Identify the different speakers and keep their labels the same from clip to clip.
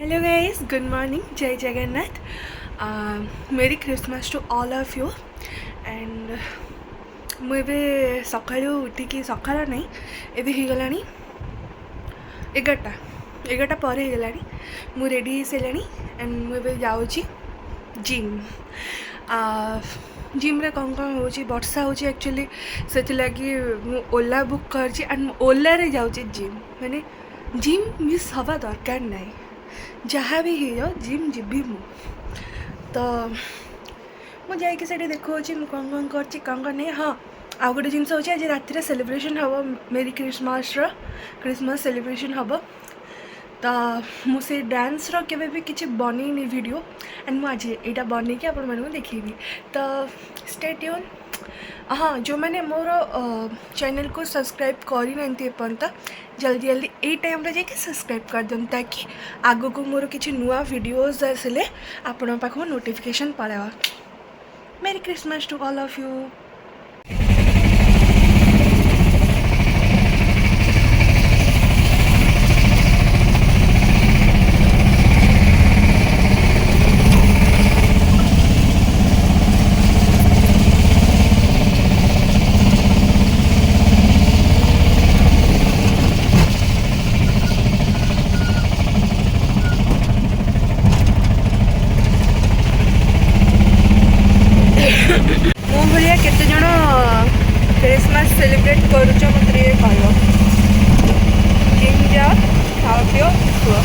Speaker 1: Hello guys, good morning. Jai Jagannath. Merry Christmas to all of you. And ମୁଁ ଏବେ ସକାଳୁ ଉଠିକି ସକାଳ ନାହିଁ ଏବେ ହେଇଗଲାଣି 11ଟା ପରେ ହେଇଗଲାଣି। ମୁଁ ରେଡ଼ି ହେଇସାରିଲାଣି ଆଣ୍ଡ ମୁଁ ଏବେ ଯାଉଛି ଜିମ୍। ଜିମ୍ରେ କ'ଣ ହେଉଛି, ବର୍ଷା ହେଉଛି ଆକ୍ଚୁଆଲି, ସେଥିଲାଗି ମୁଁ ଓଲା ବୁକ୍ କରିଛି ଆଣ୍ଡ ମୁଁ ଓଲାରେ ଯାଉଛି ଜିମ୍। ମାନେ ଜିମ୍ ମିସ୍ ହେବା ଦରକାର ନାହିଁ, ଯାହା ବି ହେଇଯାଉ ଜିମ୍ ଯିବି ମୁଁ। ତ ମୁଁ ଯାଇକି ସେଠି ଦେଖାଉଛି ମୁଁ କ'ଣ କରିଛି କ'ଣ ନାହିଁ। ହଁ, ଆଉ ଗୋଟେ ଜିନିଷ ହେଉଛି, ଆଜି ରାତିରେ ସେଲିବ୍ରେସନ୍ ହେବ, ମେରି କ୍ରିସମାସ୍ ସେଲିବ୍ରେସନ୍ ହେବ। ତ ମୁଁ ସେ ଡ୍ୟାନ୍ସର କେବେ ବି କିଛି ବନେଇନି ଭିଡ଼ିଓ, ଆଣ୍ଡ ମୁଁ ଆଜି ଏଇଟା ବନେଇକି ଆପଣମାନଙ୍କୁ ଦେଖେଇବି। ତ ଷ୍ଟେ ଟ୍ୟୁନ୍। ହଁ, ଯେଉଁମାନେ ମୋର ଚ୍ୟାନେଲ୍କୁ ସବସ୍କ୍ରାଇବ୍ କରିନାହାନ୍ତି ଏପର୍ଯ୍ୟନ୍ତ, ଜଲ୍ଦି ଏଇ ଟାଇମ୍ରେ ଯାଇକି ସବସ୍କ୍ରାଇବ୍ କରିଦିଅନ୍ତୁ, ତାକି ଆଗକୁ ମୋର କିଛି ନୂଆ ଭିଡ଼ିଓଜ୍ ଆସିଲେ ଆପଣଙ୍କ ପାଖକୁ ନୋଟିଫିକେସନ୍ ପଳାଇବ। Merry Christmas to all of you. ମୋ ଭଳିଆ କେତେଜଣ କ୍ରିସମାସ୍ ସେଲିବ୍ରେଟ୍ କରୁଛ ମୋତେ ଟିକେ କହିବ। ଜିମ୍ ଯାଅ, ଖାଅ ପିଅ, ଶୁଅ।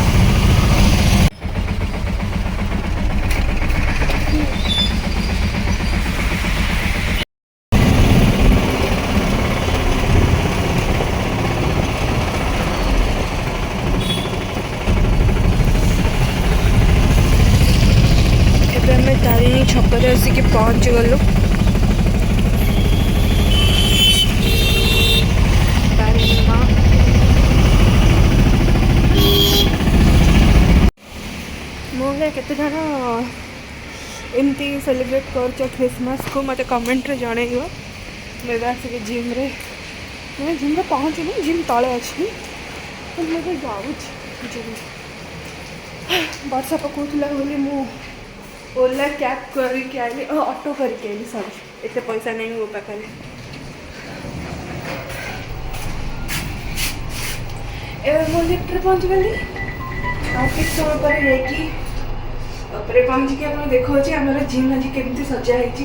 Speaker 1: ଏବେ ଆମେ ତାରିଣୀ ଛକରେ ଆସିକି ପହଞ୍ଚିଗଲୁ। ତାରିଣୀ ମା। ମୋ ଭଳିଆ କେତେଜଣ ଏମିତି ସେଲିବ୍ରେଟ୍ କରୁଛ କ୍ରିସମାସ୍କୁ ମୋତେ କମେଣ୍ଟରେ ଜଣାଇବ। ମୁଁ ଏବେ ଆସିକି ଜିମ୍ରେ, ମାନେ ଜିମ୍ରେ ପହଞ୍ଚିନି, ଜିମ୍ ତଳେ ଅଛି, ମୁଁ ଏବେ ଯାଉଛି ଜିମ୍। ବର୍ଷା ପକାଉଥିଲା ବୋଲି ମୁଁ ଓଲା କ୍ୟାବ୍ କରିକି ଆଇଲି, ଅଟୋ କରିକି ଆଇଲି, ସରି, ଏତେ ପଇସା ନାହିଁ ମୋ ପାଖରେ। ଏବେ ମୁଁ ଲିଫ୍ଟରେ ପହଞ୍ଚିଗଲି। ଆଉ କିଛି ସମୟ ପରେ ଯାଇକି ଉପରେ ପହଞ୍ଚିକି ଆପଣ ଦେଖାଉଛି ଆମର ଜିମ୍ ଆଜି କେମିତି ସଜା ହେଇଛି।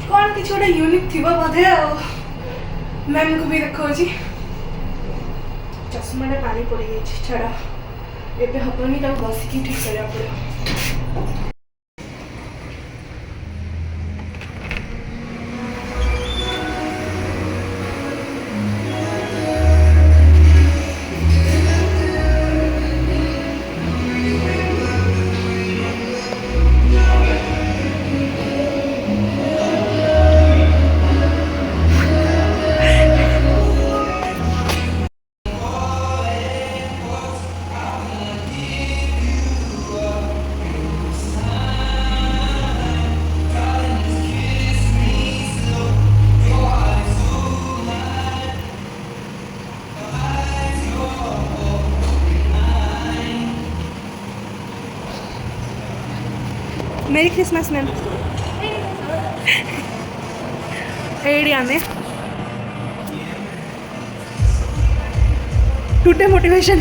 Speaker 1: କ'ଣ କିଛି ଗୋଟେ ୟୁନିକ୍ ଥିବ ବୋଧେ। ଆଉ ମ୍ୟାମ୍କୁ ବି ଦେଖାଉଛି। ଚଷମାଟା ପାଣି ପଡ଼ିଯାଇଛି, ଛାଡ଼, ଏବେ ହେବନି, ତାକୁ ବସିକି ଠିକ୍ କରିବାକୁ ପଡ଼ିବ। मेरी क्रिसमस मैम एडी आमे today motivation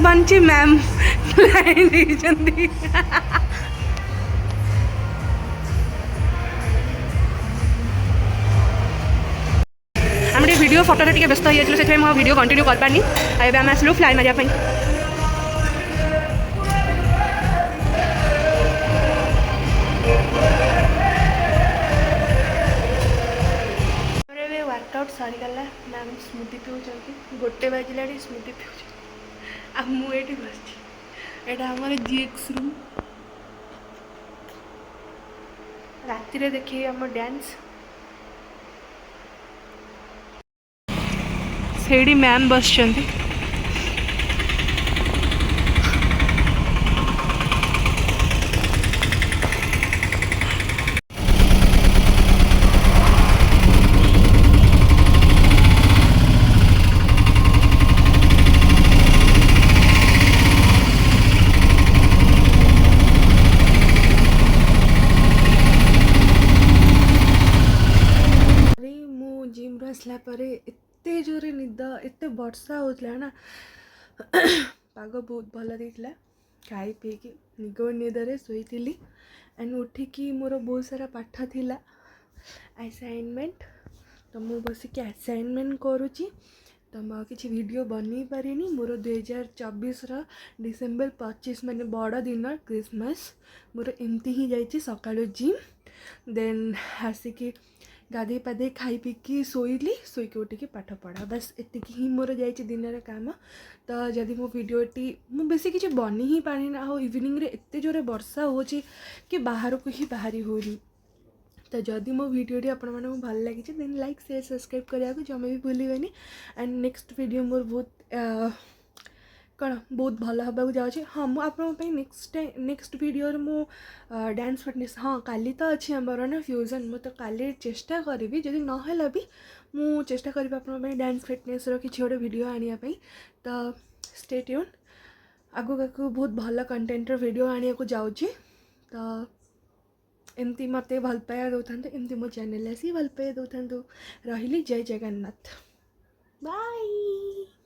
Speaker 1: bunchy ma'am line दीजिए आम वीडियो फोटो टे व्यस्त हो जाए मो वीडियो कंटिन्यू कर पानी एवं आम आसलु फ्लाई मारिया वर्कआउट सरीगला मैम स्मूदी पीऊँ गोटे बाजिला स्मूदी पीऊँ मुझे बस यहाँ आम जीएक्स रूम राति देखिए आम डांस से मैम बस जिम आसला एते जोरे निद एते वर्षा होता ना पाग बहुत भल देता खाई पीकी निगो निदरे शोली एंड उठिकी मोर बहुत सारा पाठ थिला असाइनमेंट तो मु बसिक असाइनमेंट करुच्ची तो मैं किसी वीडियो बन पारे मोर 2024 डिसेम्बर 25 माने बड़ दिन क्रिसमस मोर एमती ही जाइए सकाळु जिम देन आसिकी गाधे पाधे खाई पीकी शोली शोक उठिकी पाठ पढ़ा बस एतिकी ही मोर जाइए दिन काम तो जदि मो वीडियोटी मु बेसी किसी बनी ही पानी ना हो इवनिंग रे एते जोरे वर्षा हो कि बाहर को ही बाहरी होनी तो जदि मो वीडियोटी आपण मानक भल लगी देन लाइक शेयर सब्सक्राइब करने को जमे भी भूलिए एंड नेक्स्ट वीडियो मोर बहुत कौन बहुत भल हाँ जाऊँगी हाँ मुझे नेक्स्ट वीडियो मो डांस फिटनेस हाँ काली तो अच्छी आमर ना फ्यूजन मुझे काली चेष्टा करी जदि नहला भी मु चेष्टा करी आप डांस फिटनेस किसी गोटे वीडियो आने तो स्टे ट्यून आगू बहुत भल कंटेंट वीडियो आने को जाऊँगी तो एमती मत भल पाया दौथा एमती मो चैनल आसी भल पाया दौथा रही जय जगन्नाथ बाय।